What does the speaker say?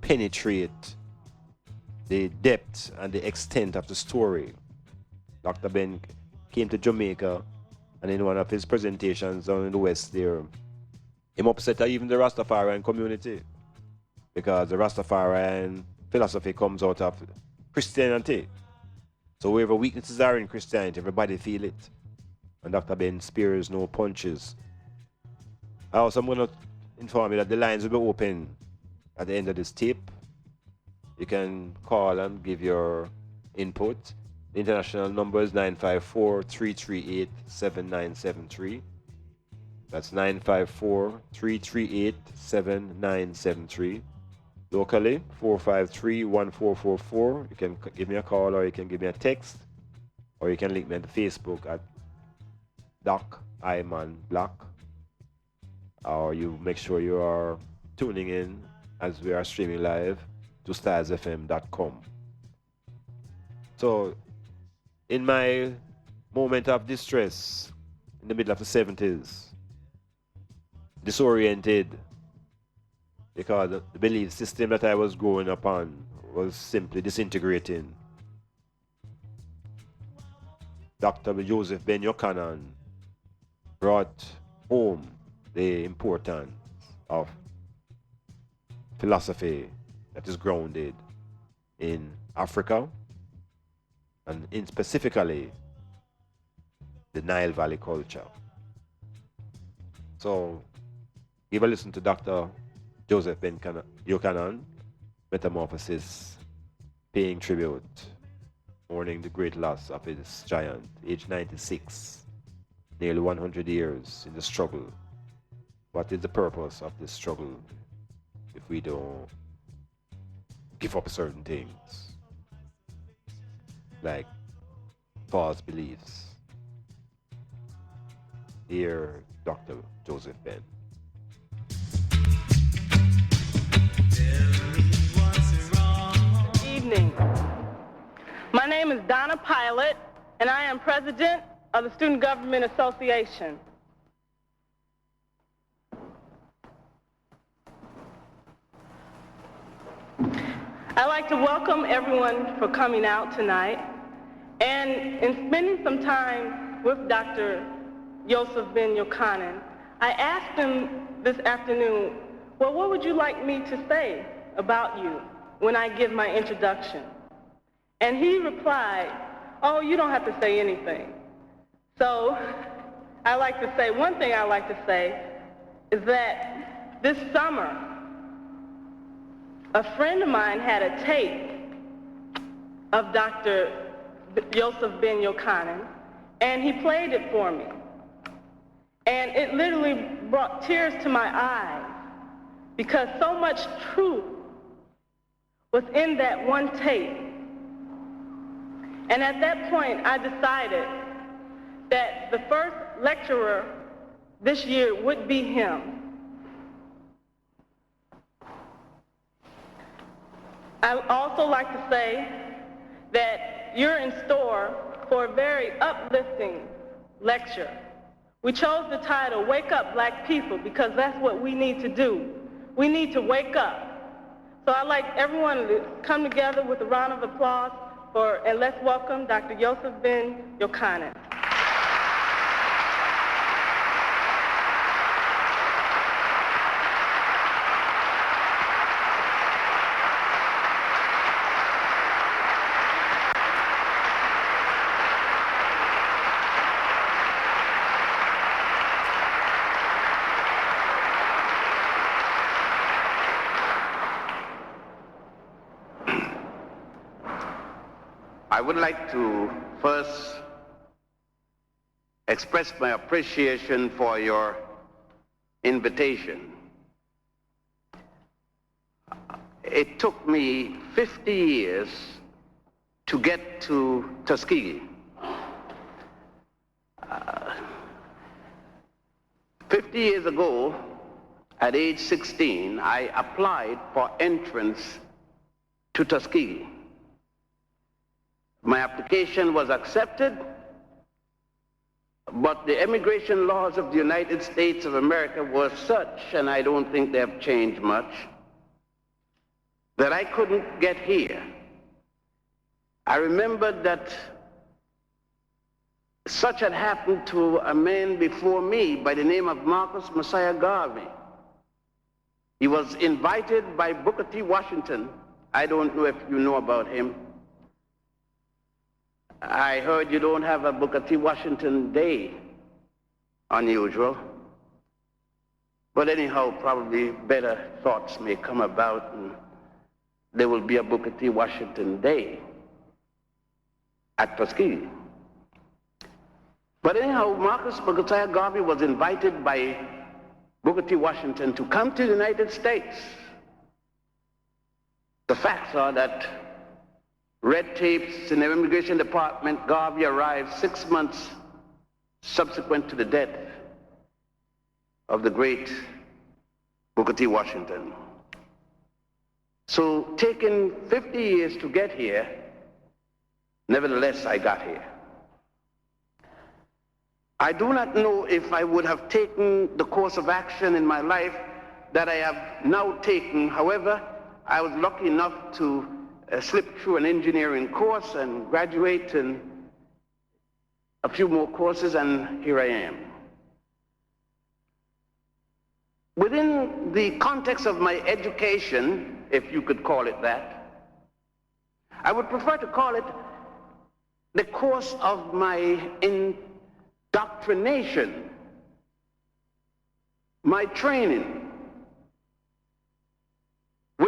penetrate the depth and the extent of the story. Dr. Ben came to Jamaica, and in one of his presentations down in the West there, him upset even the Rastafarian community, because the Rastafarian philosophy comes out of Christianity. So wherever weaknesses are in Christianity, everybody feel it. And Dr. Ben spares no punches. Also, I'm going to inform you that the lines will be open at the end of this tape. You can call and give your input. The international number is 954-338-7973. That's 954-338-7973. Locally, 453-1444. You can give me a call, or you can give me a text, or you can link me on Facebook at Doc Iman Blak. Or you make sure you are tuning in as we are streaming live to styresfm.com. So, in my moment of distress in the middle of the 70s, disoriented, because the belief system that I was growing up on was simply disintegrating, Dr. Joseph Ben Yochanan brought home the importance of philosophy that is grounded in Africa, and in specifically the Nile Valley culture. So give a listen to Dr. Joseph Ben Yochanan, METAMORPHOSIS, paying tribute, mourning the great loss of his giant, age 96, nearly 100 years in the struggle. What is the purpose of this struggle if we don't give up certain things, like false beliefs? Dear Dr. Joseph Ben. Good evening. My name is Donna Pilot, and I am president of the Student Government Association. I'd like to welcome everyone for coming out tonight, and in spending some time with Dr. Joseph Ben Yochanan, I asked him this afternoon, well, what would you like me to say about you when I give my introduction? And he replied, oh, you don't have to say anything. So I like to say, one thing I like to say is that this summer, a friend of mine had a tape of Dr. Joseph Ben Yochanan, and he played it for me. And it literally brought tears to my eyes, because so much truth was in that one tape. And at that point, I decided that the first lecturer this year would be him. I would also like to say that you're in store for a very uplifting lecture. We chose the title, Wake Up Black People, because that's what we need to do. We need to wake up. So I'd like everyone to come together with a round of applause and let's welcome Dr. Joseph Ben Yochanan. I would like to first express my appreciation for your invitation. It took me 50 years to get to Tuskegee. 50 years ago, at age 16, I applied for entrance to Tuskegee. My application was accepted, but the immigration laws of the United States of America were such, and I don't think they have changed much, that I couldn't get here. I remembered that such had happened to a man before me by the name of Marcus Messiah Garvey. He was invited by Booker T. Washington. I don't know if you know about him. I heard you don't have a Booker T. Washington Day. Unusual. But anyhow, probably better thoughts may come about and there will be a Booker T. Washington Day at Tuskegee. But anyhow, Marcus Messiah Garvey was invited by Booker T. Washington to come to the United States. The facts are that red tapes in the immigration department, Garvey arrived 6 months subsequent to the death of the great Booker T. Washington. So taking 50 years to get here, nevertheless I got here. I do not know if I would have taken the course of action in my life that I have now taken. However, I was lucky enough to slip through an engineering course and graduate in a few more courses, and here I am. Within the context of my education, if you could call it that, I would prefer to call it the course of my indoctrination, my training.